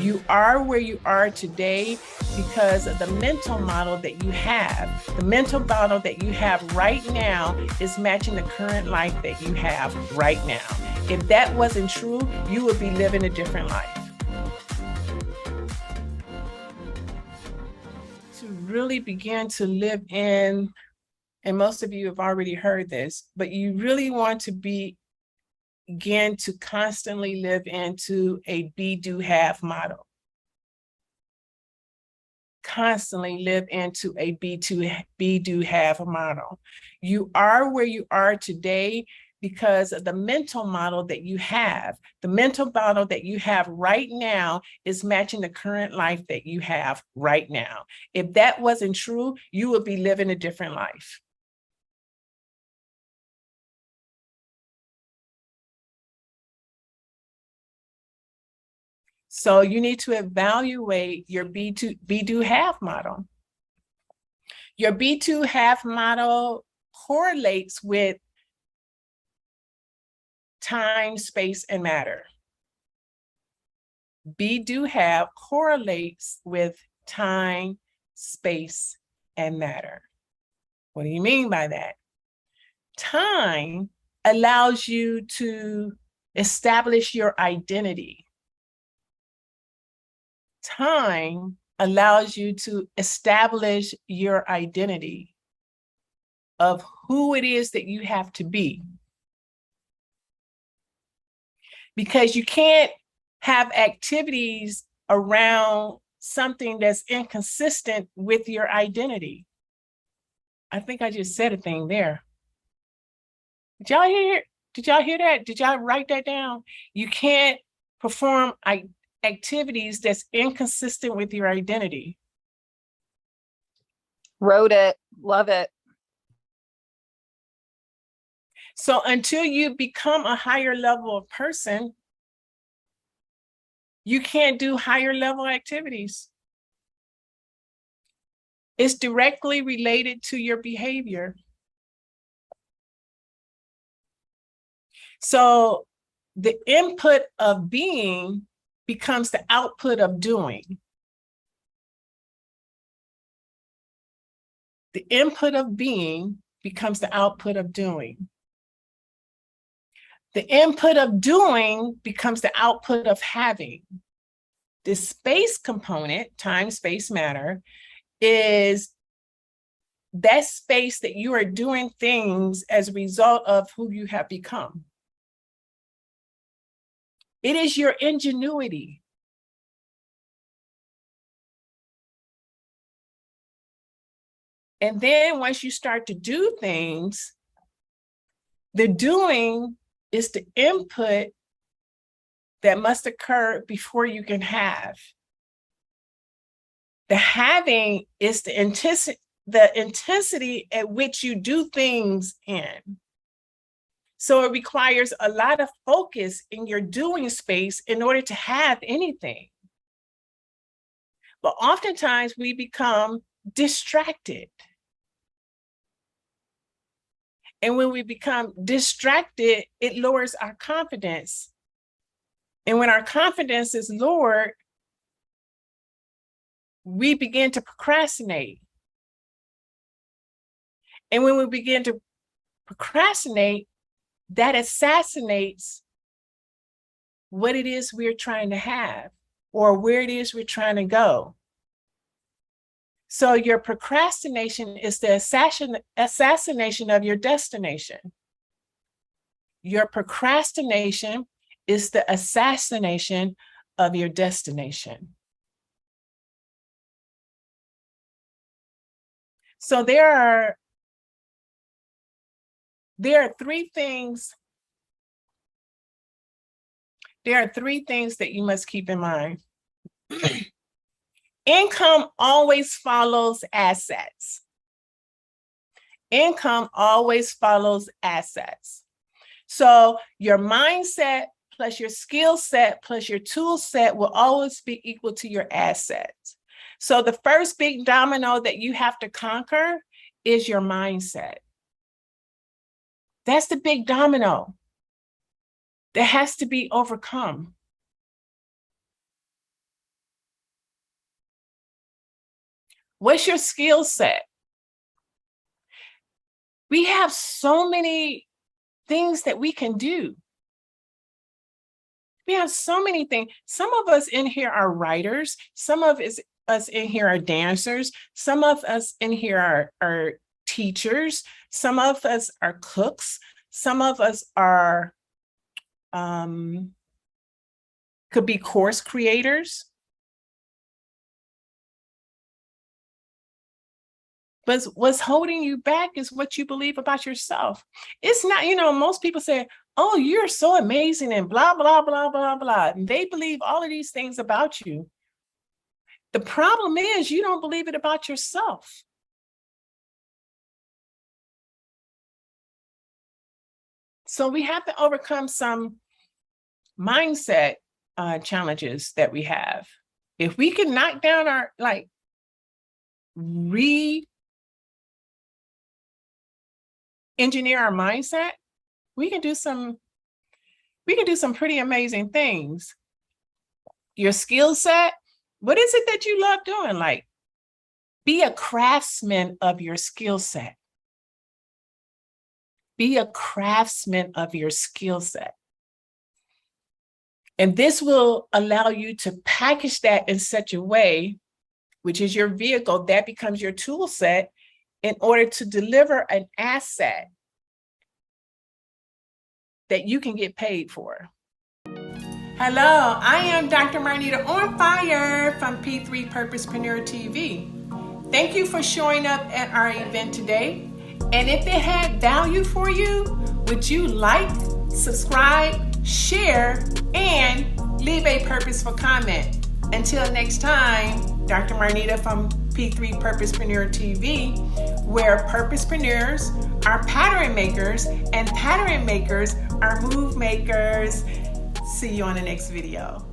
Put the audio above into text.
You are where you are today because of the mental model that you have. The mental model that you have right now is matching the current life that you have right now. If that wasn't true, you would be living a different life. To really begin to live in, and most of you have already heard this, but you really want to begin to constantly live into a be, do, have model. Constantly live into a be, do, have model. You are where you are today because of the mental model that you have. The mental model that you have right now is matching the current life that you have right now. If that wasn't true, you would be living a different life. So you need to evaluate your be, do, have model. Your be, do, have model correlates with time, space, and matter. Be, do, have correlates with time, space, and matter. What do you mean by that? Time allows you to establish your identity. Time allows you to establish your identity of who it is that you have to be. Because you can't have activities around something that's inconsistent with your identity. I think I just said a thing there. Did y'all hear? Did y'all hear that? Did y'all write that down? You can't perform activities that's inconsistent with your identity. Wrote it. Love it. So until you become a higher level of person, you can't do higher level activities. It's directly related to your behavior. So the input of being becomes the output of doing. The input of being becomes the output of doing. The input of doing becomes the output of having. The space component, time, space, matter, is that space that you are doing things as a result of who you have become. It is your ingenuity. And then once you start to do things, the doing is the input that must occur before you can have. The having is the intensity at which you do things in. So it requires a lot of focus in your doing space in order to have anything. But oftentimes we become distracted. And when we become distracted, it lowers our confidence. And when our confidence is lowered, we begin to procrastinate. And when we begin to procrastinate, that assassinates what it is we're trying to have or where it is we're trying to go. So your procrastination is the assassination of your destination. Your procrastination is the assassination of your destination. So there are three things. There are three things that you must keep in mind. Income always follows assets. Income always follows assets. So your mindset plus your skill set plus your tool set will always be equal to your assets. So the first big domino that you have to conquer is your mindset. That's the big domino that has to be overcome. What's your skill set? We have so many things that we can do. We have so many things. Some of us in here are writers. Some of us in here are dancers. Some of us in here are teachers. Some of us are cooks. Some of us are, could be course creators. But what's holding you back is what you believe about yourself. It's not, most people say, oh, you're so amazing and blah, blah, blah, blah, blah. And they believe all of these things about you. The problem is you don't believe it about yourself. So we have to overcome some mindset challenges that we have. If we can knock down our, re-engineer our mindset, we can do some pretty amazing things. Your skill set, what is it that you love doing? Be a craftsman of your skill set. Be a craftsman of your skill set. And this will allow you to package that in such a way, which is your vehicle, that becomes your tool set in order to deliver an asset that you can get paid for. Hello, I am Dr. Marnita on fire from P3 Purposepreneur TV. Thank you for showing up at our event today. And if it had value for you, would you like, subscribe, share, and leave a purposeful comment? Until next time, Dr. Marnita from P3 Purposepreneur TV, where purposepreneurs are pattern makers and pattern makers are move makers. See you on the next video.